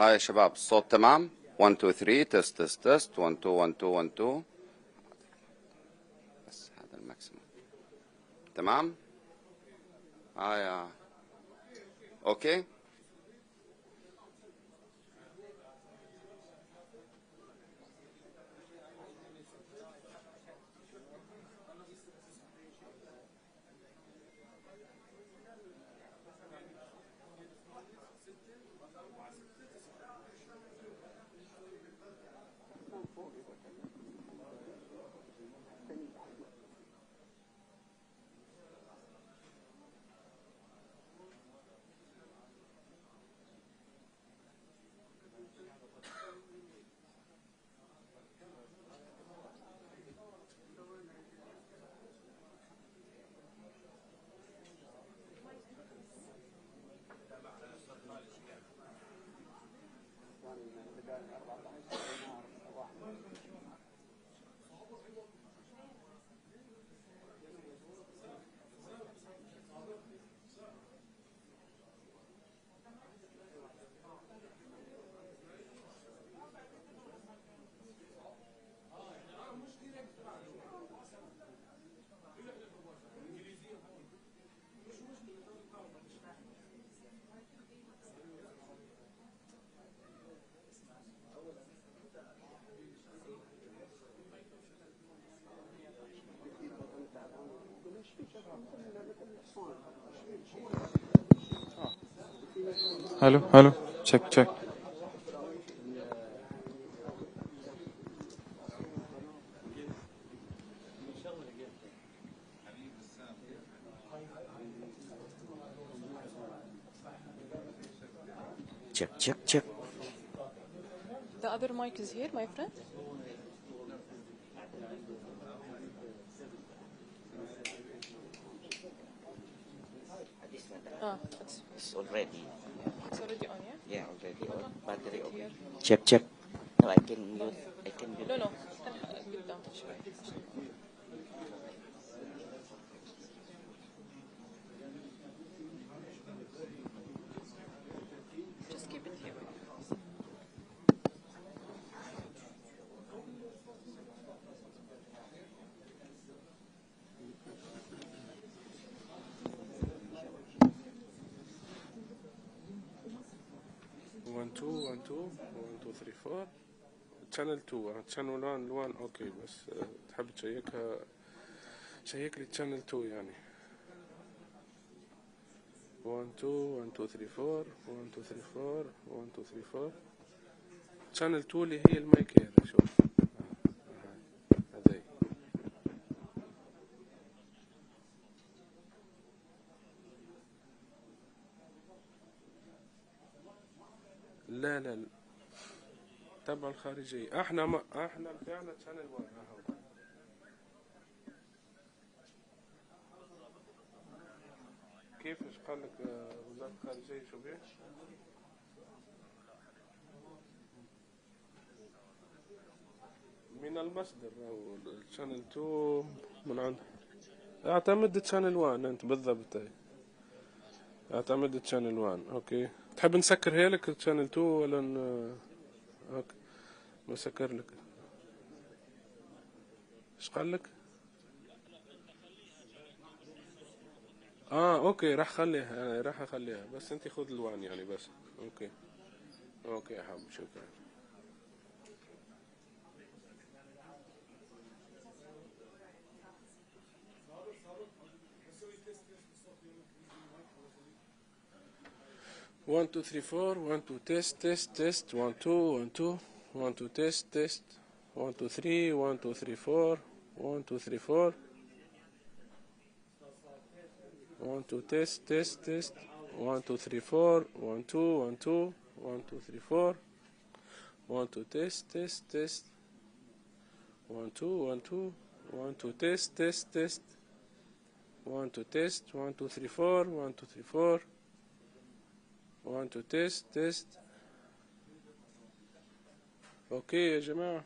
هاي يا شباب الصوت تمام 1 2 3 تست تست تست 1 2 1 2 1 2 بس هذا الماكسيموم تمام. هاي اوكي. Hello, hello. Check, check. Check, check, check. The other mic is here, my friend. It's already. It's already on, yeah? Yeah, already on. Battery okay. Check, check. No, I can use. No. Get down. Just keep it here. 1 2 1 2 1 2 3 4 channel 2 channel 1 اوكي بس تحب تشيكها شيك لي channel 2 يعني 1 2 1 2 3 4 1 2 3 4 1 2 3 4 channel 2 اللي هي المايك هذا شوف هذي لا تبع الخارجية احنا رجعنا channel 1 كيف ايش قال لك وزارة الخارجية شو بيه؟ من المصدر او الشانل 2 من عند اعتمد شانل 1 انت بالضبط اعتمد شانل 1 اوكي تحب نسكر هيلك شانل 2 ولا اوكي بسكر لك ايش قال لك؟ اوكي راح اخليها بس انت خذ الوان يعني بس اوكي يا حبيبي شكرا. One two three four 1 2 test 1 2 1 2 1 2 test 1 2 3 1 2 3 4 1 2 3 4 1 2 test 1 2 3 4 1 2 1 2 1 2 3 4 1 2 test 1 2 1 2 1 2 test 1 2 test 1 2 3 4 1 2 3 4 1 2 test اوكي يا جماعة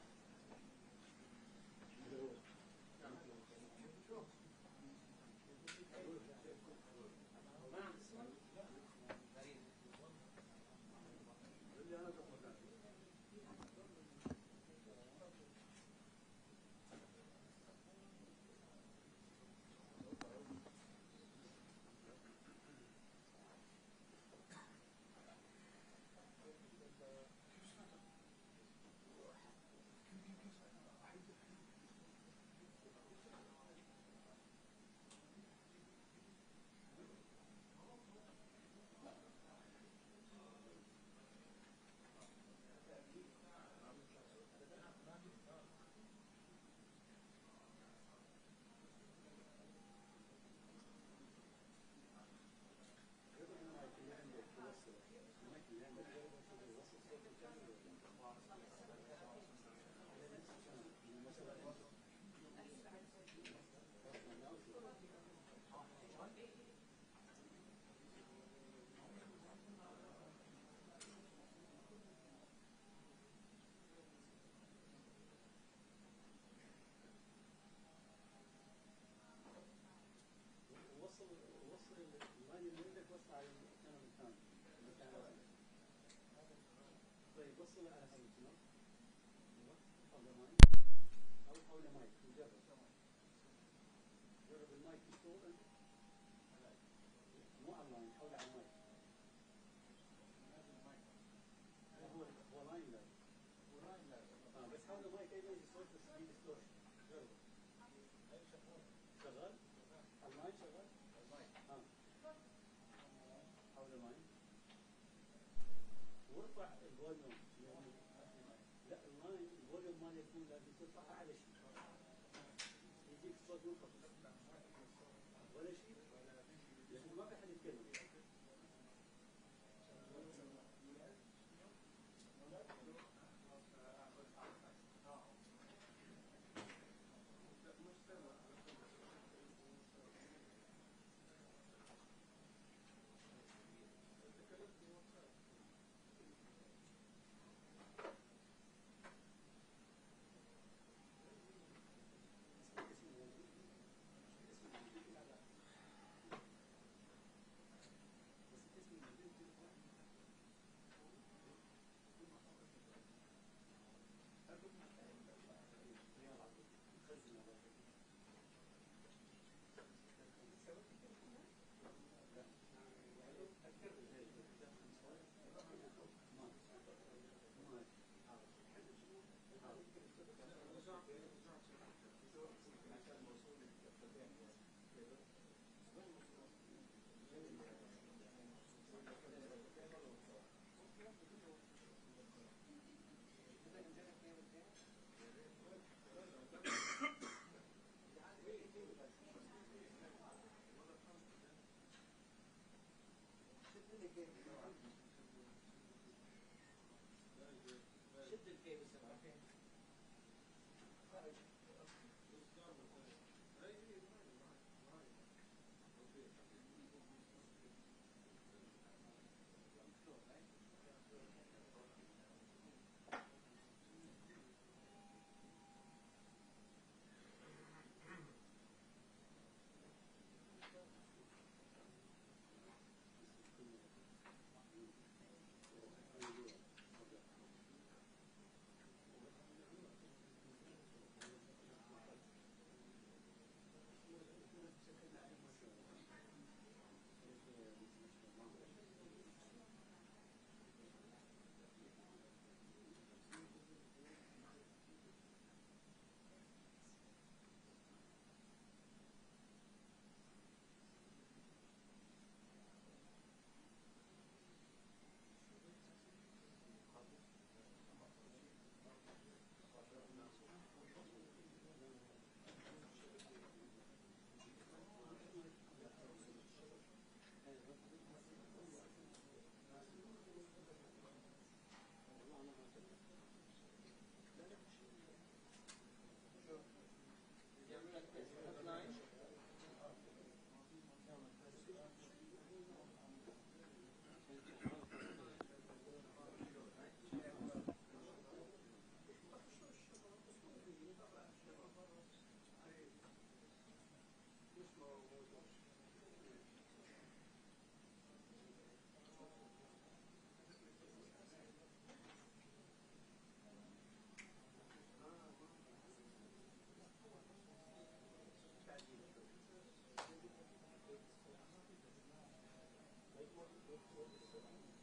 Thank you.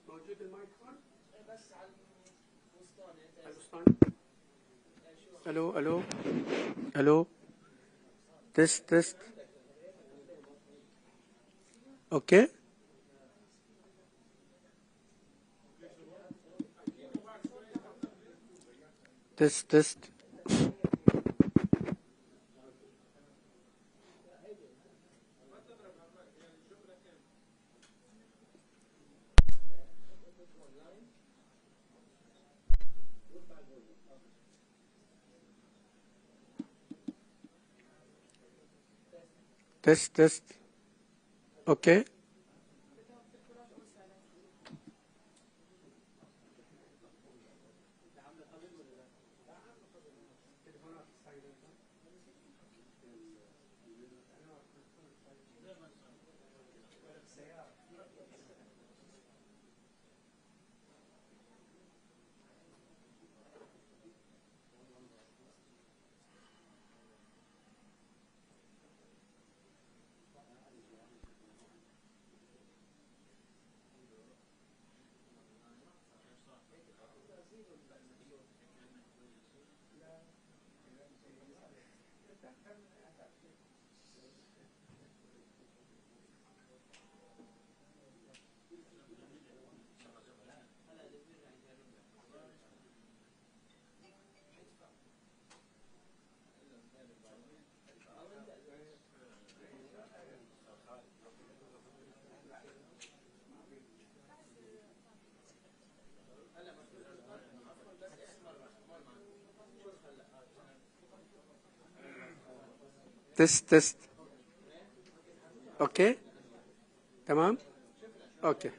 موجود المايكروفون؟ الو الو الو تست تست اوكي تست تست تست تست اوكي تست تست اوكي تمام اوكي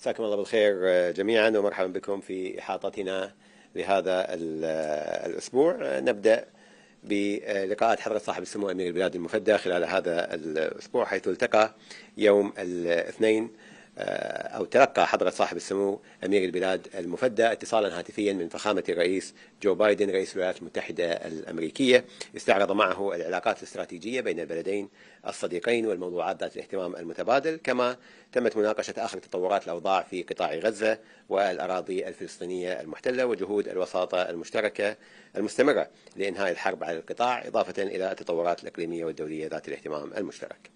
مساكم الله بالخير جميعا ومرحبا بكم في إحاطتنا لهذا الأسبوع. نبدأ بلقاءات حضرة صاحب السمو أمير البلاد المفدى خلال هذا الأسبوع، حيث التقى يوم الاثنين أو تلقى حضرة صاحب السمو أمير البلاد المفدى اتصالا هاتفيا من فخامة الرئيس جو بايدن رئيس الولايات المتحدة الأمريكية، استعرض معه العلاقات الاستراتيجية بين البلدين الصديقين والموضوعات ذات الاهتمام المتبادل، كما تمت مناقشة آخر تطورات الأوضاع في قطاع غزة والأراضي الفلسطينية المحتلة وجهود الوساطة المشتركة المستمرة لإنهاء الحرب على القطاع، إضافة إلى التطورات الإقليمية والدولية ذات الاهتمام المشترك.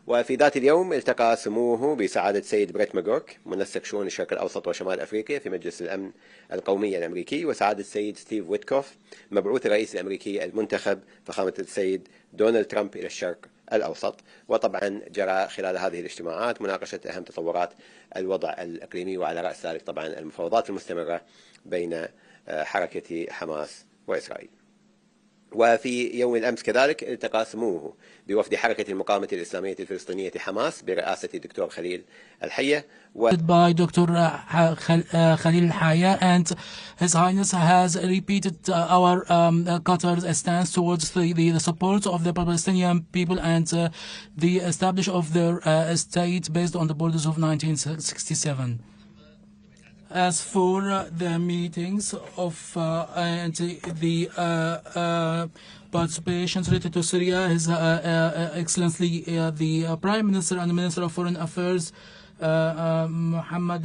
وفي ذات اليوم التقى سموه بسعادة سيد بريت ماجورك منسق شؤون الشرق الأوسط وشمال أفريقيا في مجلس الأمن القومي الأمريكي، وسعادة سيد ستيف ويتكوف مبعوث الرئيس الأمريكي المنتخب فخامة السيد دونالد ترامب إلى الشرق الأوسط. وطبعا جرى خلال هذه الاجتماعات مناقشة أهم تطورات الوضع الإقليمي، وعلى رأس ذلك طبعا المفاوضات المستمرة بين حركة حماس وإسرائيل. وفي يوم الأمس كذلك التقى سموه بوفد حركة المقاومة الإسلامية الفلسطينية حماس برئاسة الدكتور خليل الحية by Dr. Khalil Haya, and His Highness has repeated our Qatar's stance towards the support of the Palestinian people and the establishment of their state based on the borders of 1967. As for the meetings of and the participations related to Syria, His Excellency the Prime Minister and the Minister of Foreign Affairs Mohammed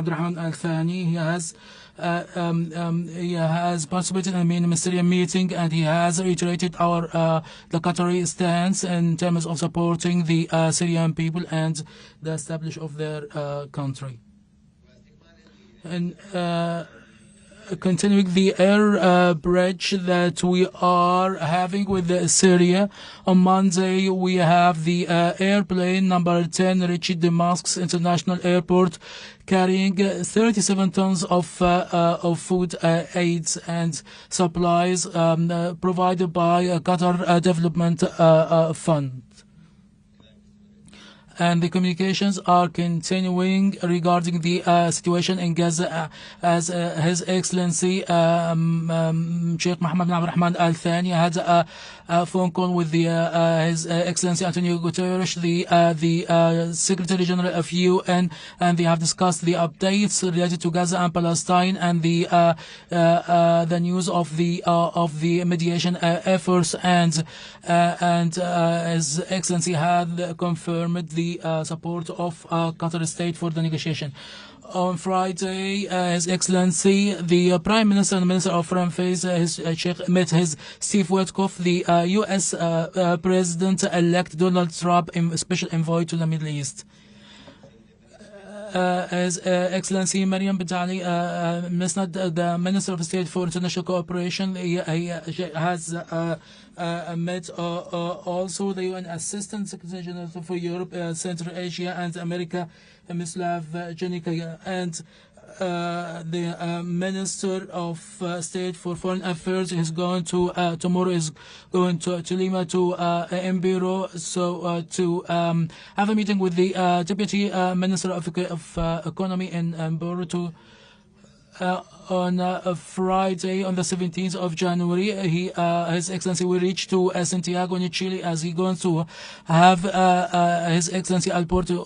Abdurrahman Al-Thani, he has participated in a ministerial meeting, and he has reiterated the Qatari stance in terms of supporting the Syrian people and the establishment of their country. And continuing the air bridge that we are having with Syria, on Monday we have the airplane number 10 reached Damascus International Airport carrying 37 tons of food aids and supplies provided by Qatar Development Fund. And the communications are continuing regarding the situation in Gaza, as His Excellency Sheikh Mohammed bin Abdurrahman Al-Thani had a phone call with His Excellency Antonio Guterres, the Secretary General of UN, and they have discussed the updates related to Gaza and Palestine and the news of the mediation efforts, and His Excellency had confirmed the support of Qatar state for the negotiation. On Friday, His Excellency the Prime Minister and Minister of Foreign Affairs, Sheikh, met His Steve Witkoff, the U.S. President-elect Donald Trump, special envoy to the Middle East. His Excellency Mariam Bint Ali Mesnad, the Minister of State for International Cooperation, he has met also the UN Assistant Secretary General for Europe, Central Asia and America, Mislav Janika, and the Minister of State for Foreign Affairs is going to tomorrow is going to Lima to Mbiro, so to have a meeting with the Deputy Minister of Economy in Mbiro to on Friday, on the 17th of January, His Excellency will reach to Santiago in Chile, as he going to have His Excellency Alberto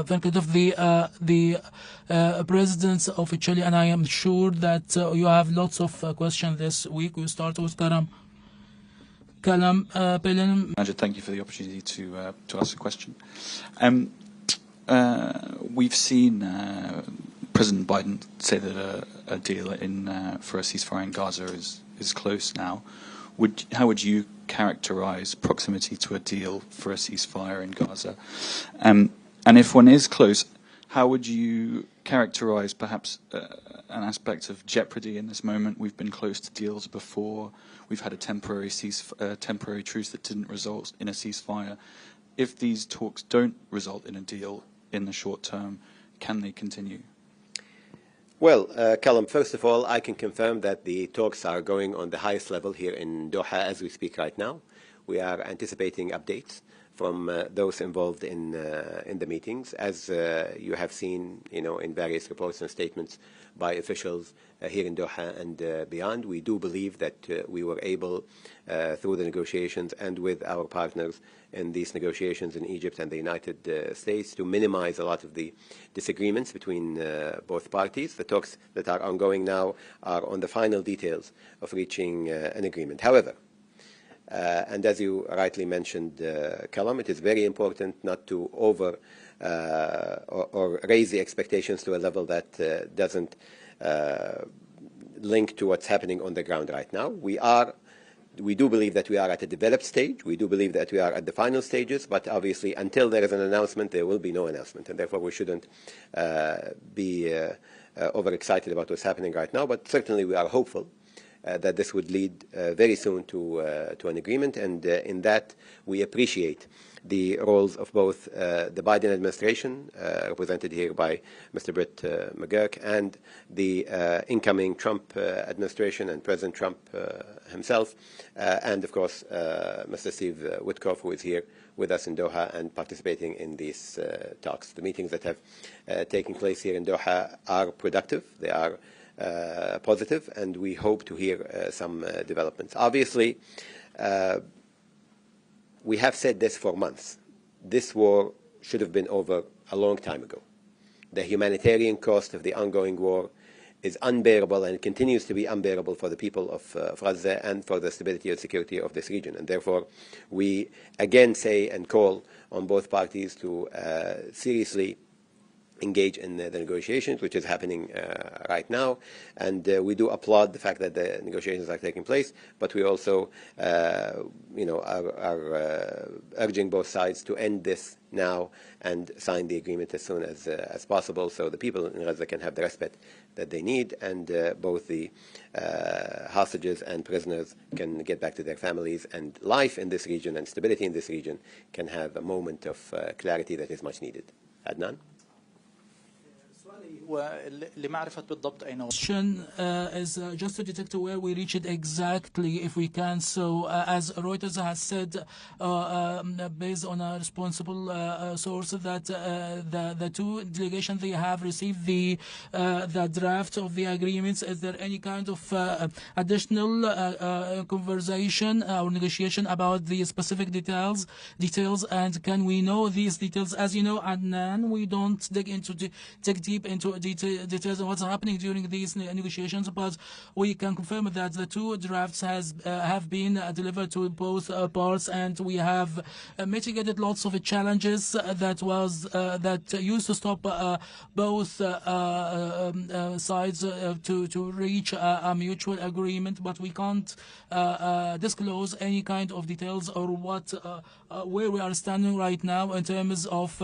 Fernandez, the President of Chile, and I am sure that you have lots of questions this week. We'll start with Kalam. Majed, thank you for the opportunity to ask a question. We've seen President Biden say that a deal for a ceasefire in Gaza is close now. How would you characterize proximity to a deal for a ceasefire in Gaza? And if one is close, how would you characterize perhaps an aspect of jeopardy in this moment? We've been close to deals before. We've had a temporary truce that didn't result in a ceasefire. If these talks don't result in a deal in the short term, can they continue? Well, Callum, first of all, I can confirm that the talks are going on the highest level here in Doha as we speak right now. We are anticipating updates from those involved in the meetings. As you have seen, in various reports and statements by officials here in Doha and beyond, we do believe that we were able, through the negotiations and with our partners in these negotiations in Egypt and the United States, to minimize a lot of the disagreements between both parties. The talks that are ongoing now are on the final details of reaching an agreement. However, and as you rightly mentioned, Kalam, it is very important not to or raise the expectations to a level that doesn't link to what's happening on the ground right now. We do believe that we are at a developed stage. We do believe that we are at the final stages, but obviously until there is an announcement, there will be no announcement, and therefore we shouldn't be overexcited about what's happening right now, but certainly we are hopeful that this would lead very soon to an agreement, and in that we appreciate the roles of both the Biden administration, represented here by Mr. Brett McGurk, and the incoming Trump administration and President Trump himself, and of course Mr. Steve Witkoff, who is here with us in Doha and participating in these talks. The meetings that have taken place here in Doha are productive. They are positive, and we hope to hear some developments. Obviously, we have said this for months. This war should have been over a long time ago. The humanitarian cost of the ongoing war is unbearable and continues to be unbearable for the people of Gaza and for the stability and security of this region. And therefore, we again say and call on both parties to seriously engage in the negotiations, which is happening right now, and we do applaud the fact that the negotiations are taking place, but we also are urging both sides to end this now and sign the agreement as soon as possible, so the people in Gaza can have the respite that they need, and both the hostages and prisoners can get back to their families, and life in this region and stability in this region can have a moment of clarity that is much needed. Adnan? Question is just to detect where we reach it exactly, if we can. So, as Reuters has said, based on a responsible source, that the two delegations, they have received the draft of the agreements. Is there any kind of additional conversation or negotiation about the specific details? And can we know these details? As you know, Adnan, we don't dig deep into details of what's happening during these negotiations, but we can confirm that the two drafts have been delivered to both parts, and we have mitigated lots of challenges that used to stop both sides to reach a mutual agreement, but we can't disclose any kind of details or where we are standing right now in terms of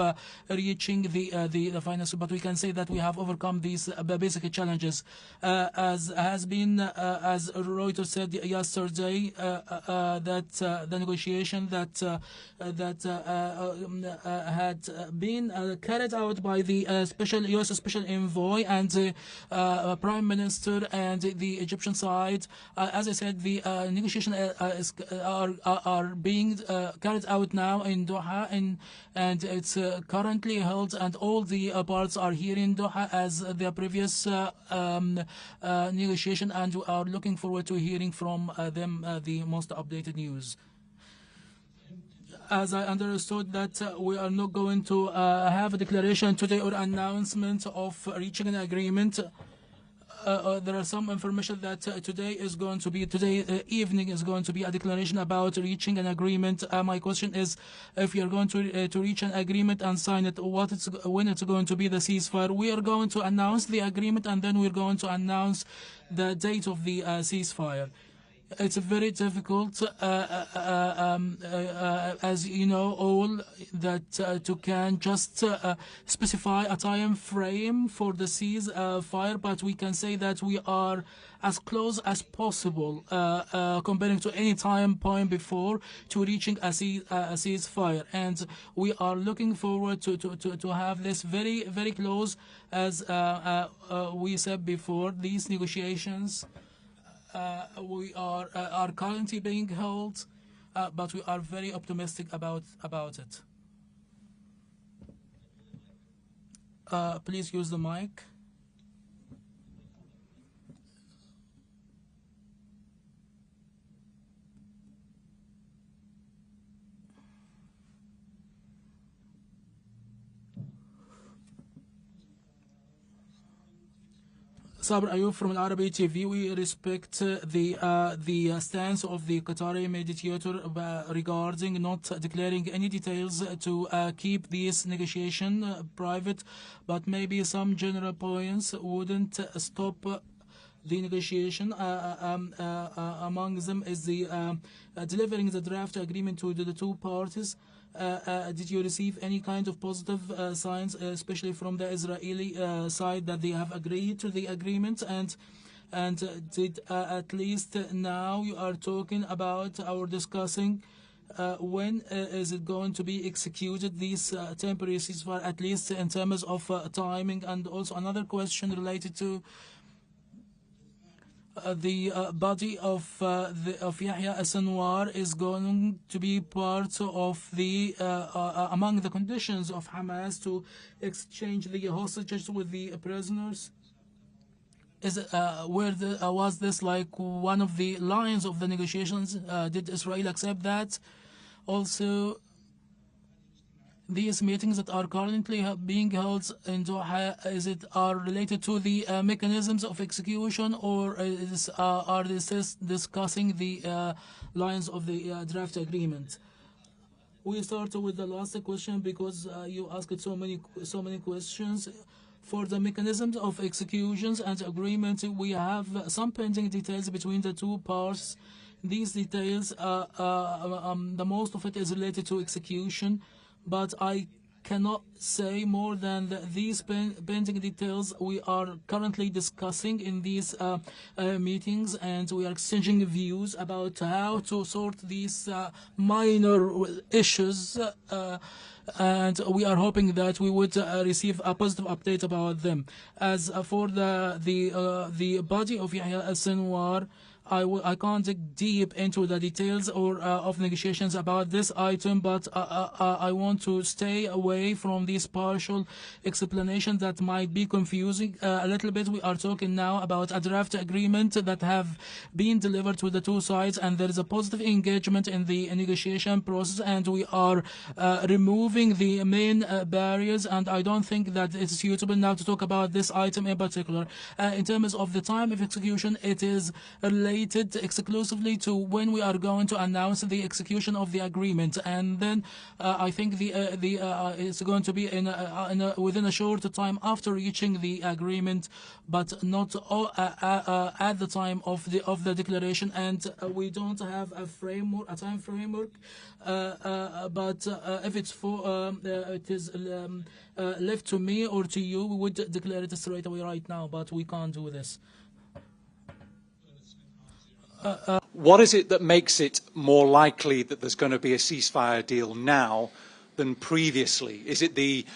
reaching the final. But we can say that we have overcome these basic challenges, as Reuters said yesterday, that the negotiation that had been carried out by the U.S. Special Envoy and Prime Minister and the Egyptian side. As I said, the negotiations are being carried out now in Doha, and it's currently held, and all the parts are here in Doha as the previous negotiation, and we are looking forward to hearing from them the most updated news. As I understood that we are not going to have a declaration today or announcement of reaching an agreement. There are some information that today evening is going to be a declaration about reaching an agreement. My question is, if you are going to reach an agreement and sign it, when it's going to be the ceasefire? We are going to announce the agreement, and then we're going to announce the date of the ceasefire. It's very difficult, as you know all, that to can just specify a time frame for the ceasefire, but we can say that we are as close as possible, comparing to any time point before, to reaching a ceasefire, and we are looking forward to have this very, very close. As we said before, these negotiations we are currently being held but we are very optimistic about it. Please use the mic. Sabr Ayub from Al-Arabi TV. We respect the stance of the Qatari mediator regarding not declaring any details to keep this negotiation private, but maybe some general points wouldn't stop the negotiation. Among them is the delivering the draft agreement to the two parties. Did you receive any kind of positive signs, especially from the Israeli side, that they have agreed to the agreement? And did at least now you are talking about or discussing when is it going to be executed, these temporary ceasefire, at least in terms of timing? And also another question related to the body of Yahya al-Sinwar is going to be part of the among the conditions of Hamas to exchange the hostages with the prisoners. Is it, was this like one of the lines of the negotiations? Did Israel accept that? Also, these meetings that are currently being held in Doha, are related to the mechanisms of execution, or are they discussing the lines of the draft agreement? We start with the last question because you asked so many questions. For the mechanisms of executions and agreement, we have some pending details between the two parts. These details, the most of it is related to execution, but I cannot say more than that these pending details we are currently discussing in these meetings, and we are exchanging views about how to sort these minor issues, and we are hoping that we would receive a positive update about them. As for the body of Yahya al-Sinwar, I can't dig deep into the details or of negotiations about this item, but I want to stay away from these partial explanations that might be confusing a little bit. We are talking now about a draft agreement that have been delivered to the two sides, and there is a positive engagement in the negotiation process, and we are removing the main barriers, and I don't think that it's suitable now to talk about this item in particular. In terms of the time of execution, it is related exclusively to when we are going to announce the execution of the agreement, and then I think it's going to be within a short time after reaching the agreement, but not at the time of the declaration. And we don't have a time framework, but if it's it is left to me or to you, we would declare it straight away right now, but we can't do this. What is it that makes it more likely that there's going to be a ceasefire deal now than previously? Is it the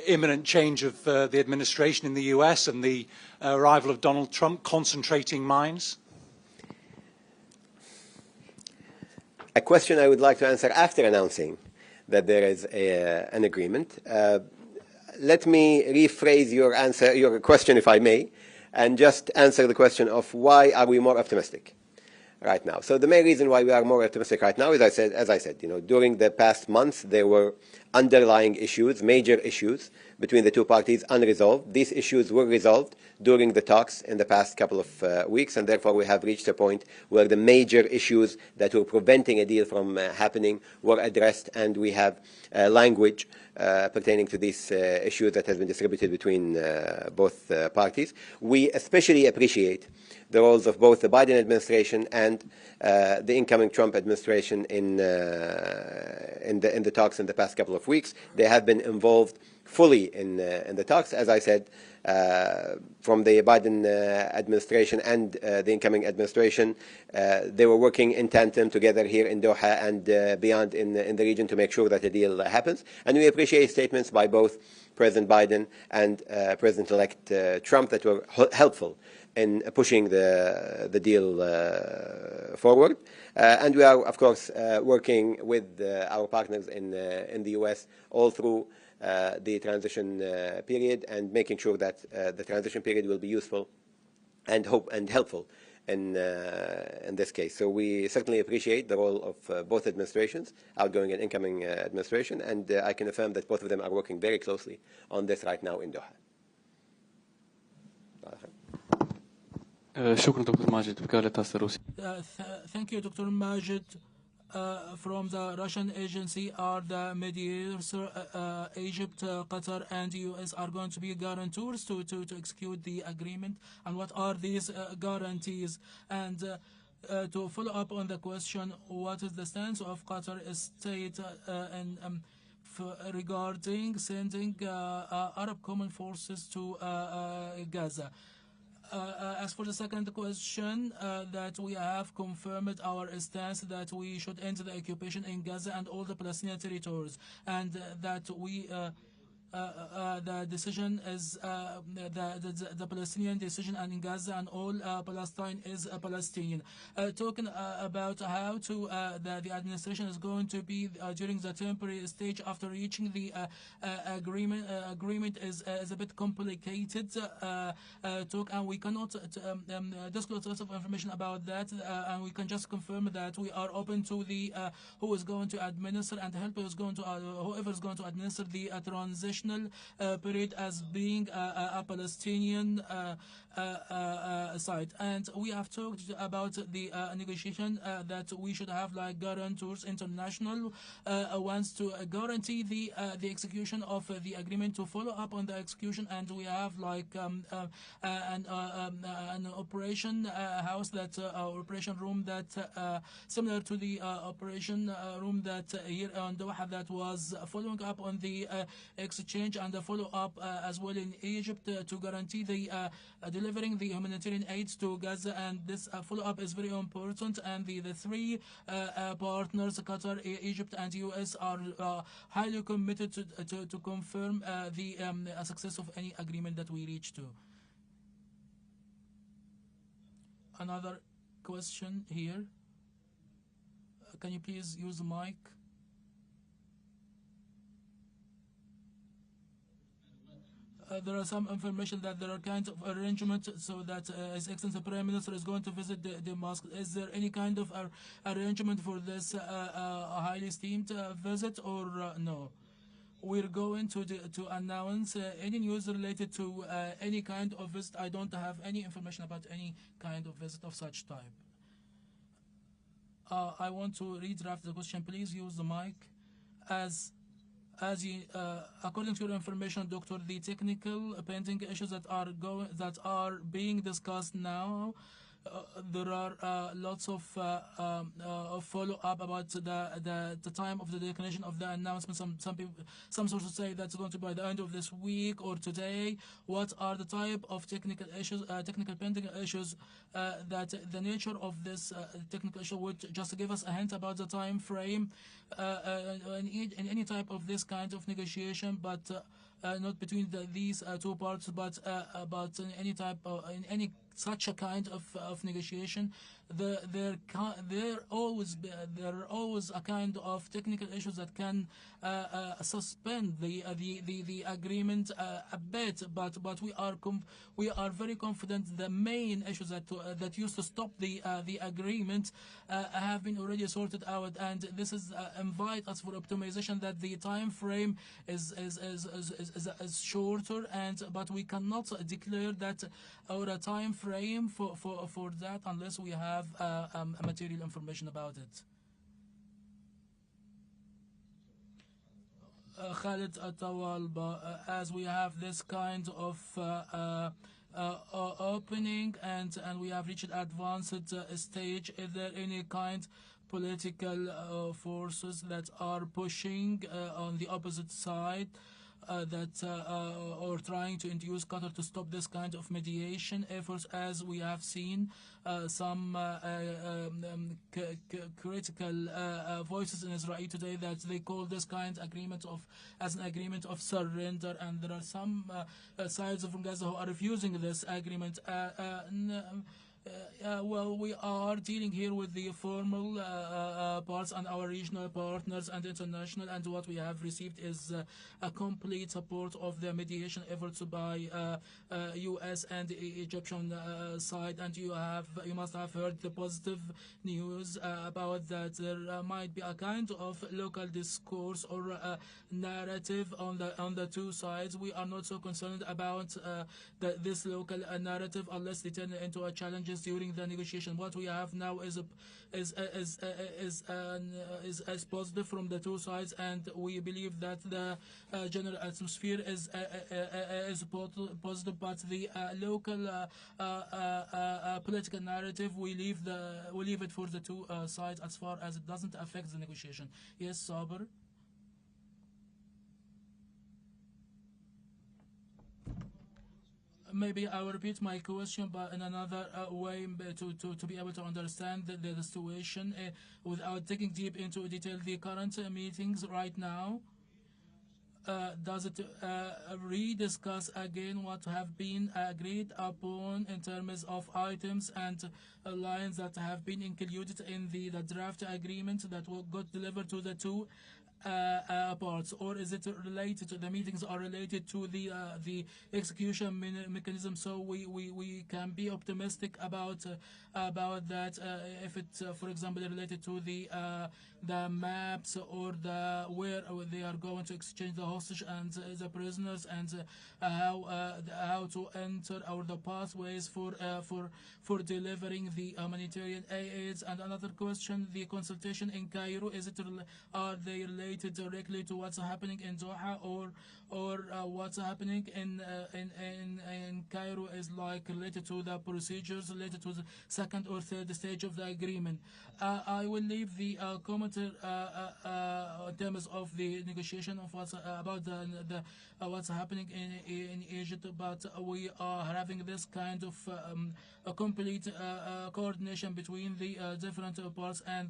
imminent change of the administration in the US and the arrival of Donald Trump concentrating minds? A question I would like to answer after announcing that there is an agreement. Let me rephrase your question, if I may, and just answer the question of why are we more optimistic right now. So the main reason why we are more optimistic right now is, as I said, during the past months there were underlying issues, major issues between the two parties unresolved. These issues were resolved during the talks in the past couple of weeks, and therefore we have reached a point where the major issues that were preventing a deal from happening were addressed, and we have language pertaining to these issues that has been distributed between both parties. We especially appreciate the roles of both the Biden administration and the incoming Trump administration in the talks in the past couple of weeks. They have been involved fully in the talks. As I said, from the Biden administration and the incoming administration, they were working in tandem together here in Doha and beyond in the region to make sure that the deal happens. And we appreciate statements by both President Biden and President-elect Trump that were helpful in pushing the deal forward. And we are, of course, working with our partners in the U.S. all through the transition period and making sure that the transition period will be useful and helpful in this case. So we certainly appreciate the role of both administrations, outgoing and incoming administration, and I can affirm that both of them are working very closely on this right now in Doha. شكرا دكتور ماجد وكالة الروسية. Thank you, Dr. Majed. From the Russian agency are the mediators. Egypt, Qatar, and US are going to be guarantors to execute the agreement. And what are these guarantees? And to follow up on the question, what is the stance of Qatar state regarding sending Arab common forces to Gaza? As for the second question, that we have confirmed our stance that we should end the occupation in Gaza and all the Palestinian territories, and that we the decision is the Palestinian decision, and in Gaza and all Palestine is Palestinian. Talking about how to the administration is going to be during the temporary stage after reaching the agreement is a bit complicated talk, and we cannot disclose lots of information about that, and we can just confirm that we are open to the who is going to administer and help whoever is going to administer the transitional period as being a Palestinian side. And we have talked about the negotiation that we should have like guarantors, international ones, to guarantee the execution of the agreement, to follow up on the execution. And we have like an operation house, that operation room that similar to the operation room that here on Doha, that was following up on the exchange and the follow up as well in Egypt to guarantee the delivering the humanitarian aids to Gaza. And this follow up is very important, and the three partners, Qatar, Egypt and US, are highly committed to confirm the success of any agreement that we reach to. Another question here. Can you please use the mic? There are some information that there are kind of arrangement so that His Excellency Prime Minister is going to visit the mosque. Is there any kind of arrangement for this highly esteemed visit, or no? We're going to announce any news related to any kind of visit. I don't have any information about any kind of visit of such type. I want to redraft the question. Please use the mic. As you, according to your information, Doctor, the technical pending issues that are being discussed now, there are lots of follow-up about the time of the declaration of the announcement. Some sources say that's going to be by the end of this week or today. What are the type of technical issues, technical pending issues, that the nature of this technical issue would just give us a hint about the time frame in any type of this kind of negotiation, but not between these two parts, but about any type of any such a kind of negotiation. There are always a kind of technical issues that can suspend the agreement a bit, but we are very confident the main issues that used to stop the agreement have been already sorted out, and this is invite us for optimization that the time frame is shorter, but we cannot declare that our time frame for that unless we have material information about it. Khalid Atawalba, as we have this kind of opening and we have reached advanced stage, is there any kind political forces that are pushing on the opposite side or trying to induce Qatar to stop this kind of mediation efforts, as we have seen some critical voices in Israel today that they call this kind agreement as an agreement of surrender, and there are some sides from Gaza who are refusing this agreement. Well, we are dealing here with the formal parts and our regional partners and international, and what we have received is a complete support of the mediation efforts by US and Egyptian side. And you must have heard the positive news about that there might be a kind of local discourse or narrative on the two sides. We are not so concerned about this local narrative unless they turn into a challenges during the negotiation. What we have now is positive from the two sides, and we believe that the general atmosphere is positive. But the local political narrative, we leave it for the two sides as far as it doesn't affect the negotiation. Yes, Saber. Maybe I will repeat my question, but in another way to be able to understand the situation without digging deep into detail. The current meetings right now, does it rediscuss again what have been agreed upon in terms of items and lines that have been included in the draft agreement that got delivered to the two parts, or is it related to the meetings are related to the execution mechanism? So we can be optimistic about that if it for example related to the maps or where they are going to exchange the hostage and the prisoners, and how to enter or the pathways for delivering the humanitarian aids. And another question, the consultation in Cairo, are they related directly to what's happening in Doha, or what's happening in Cairo is like related to the procedures related to the second or third stage of the agreement? I will leave the commenter in terms of the negotiation of what's about what's happening in Egypt, but we are having this kind of a complete coordination between the different parts, and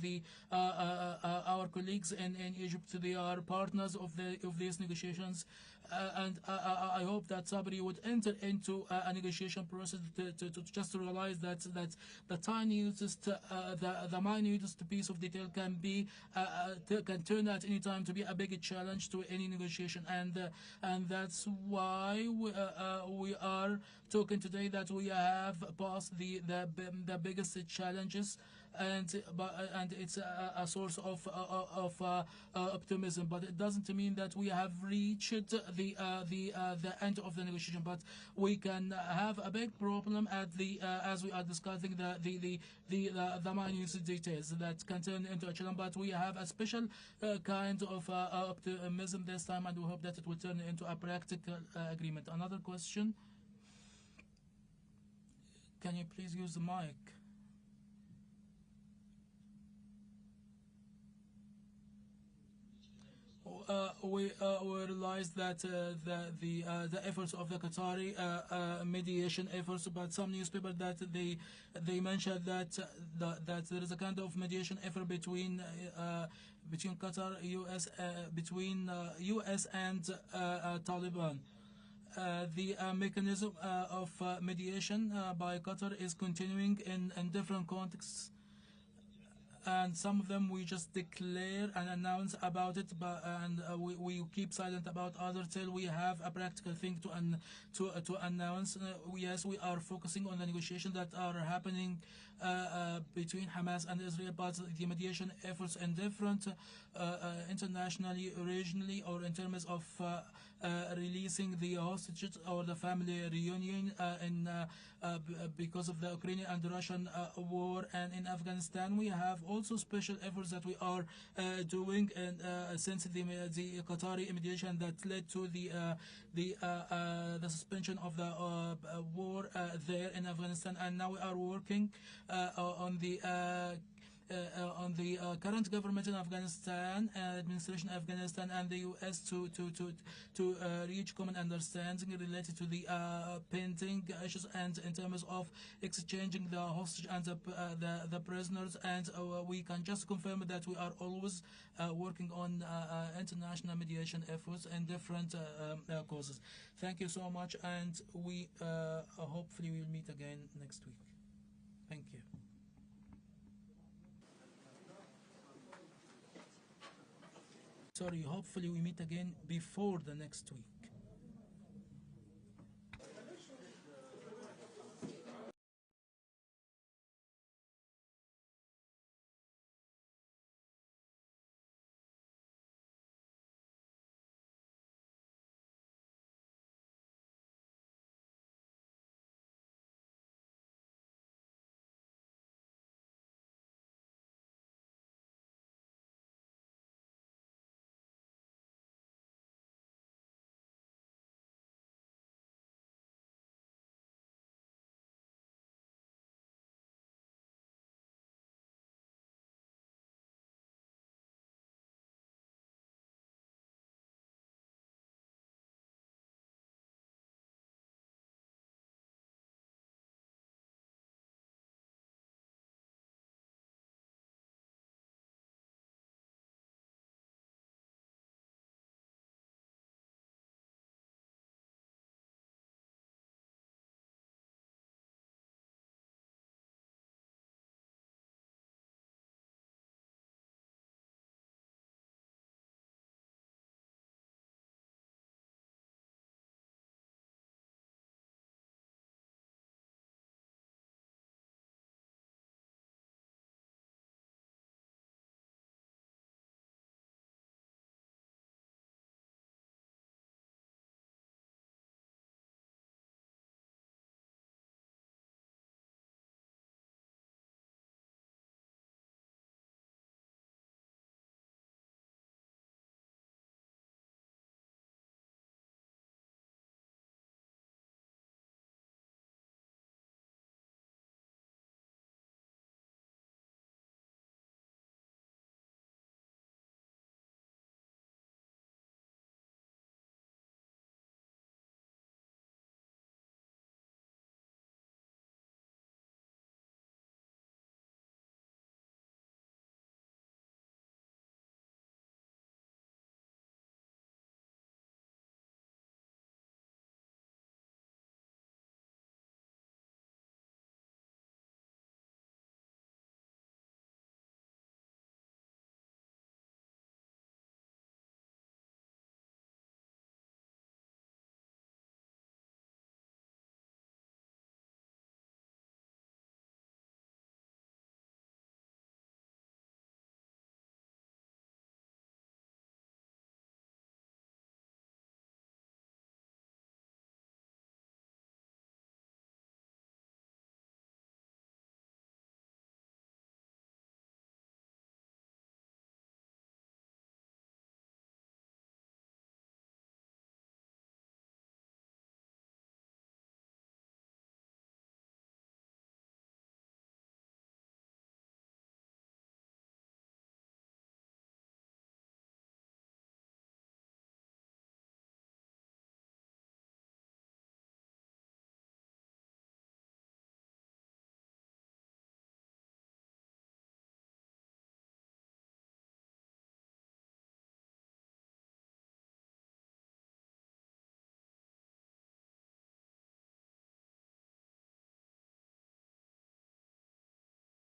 our colleagues in Egypt. They are partners of these negotiations, and I hope that Sabri would enter into a negotiation process to just to realize that the tiniest, the minutest piece of detail can turn at any time to be a big challenge to any negotiation, and that's why we are talking today that we have passed the biggest challenges, and it's a source of optimism. But it doesn't mean that we have reached the end of the negotiation. But we can have a big problem at as we are discussing the minute details that can turn into a challenge. But we have a special kind of optimism this time, and we hope that it will turn into a practical agreement. Another question. Can you please use the mic? We realized that the efforts of the Qatari mediation efforts, but some newspapers that they mentioned that there is a kind of mediation effort between Qatar, US, between US and Taliban. The mechanism of mediation by Qatar is continuing in different contexts, and some of them we just declare and announce about it, and we keep silent about others till we have a practical thing to announce. Yes, we are focusing on the negotiations that are happening between Hamas and Israel, but the mediation efforts in different internationally, regionally, or in terms of releasing the hostages or the family reunion because of the Ukrainian and Russian war, and in Afghanistan we have also special efforts that we are doing, and since the Qatari mediation that led to the suspension of the war there in Afghanistan, and now we are working on the on the current government in Afghanistan, administration of Afghanistan, and the U.S. to reach common understanding related to the pending issues and in terms of exchanging the hostage and the prisoners. And we can just confirm that we are always working on international mediation efforts and different causes. Thank you so much, and we hopefully will meet again next week. Thank you. Sorry, hopefully we meet again before the next week.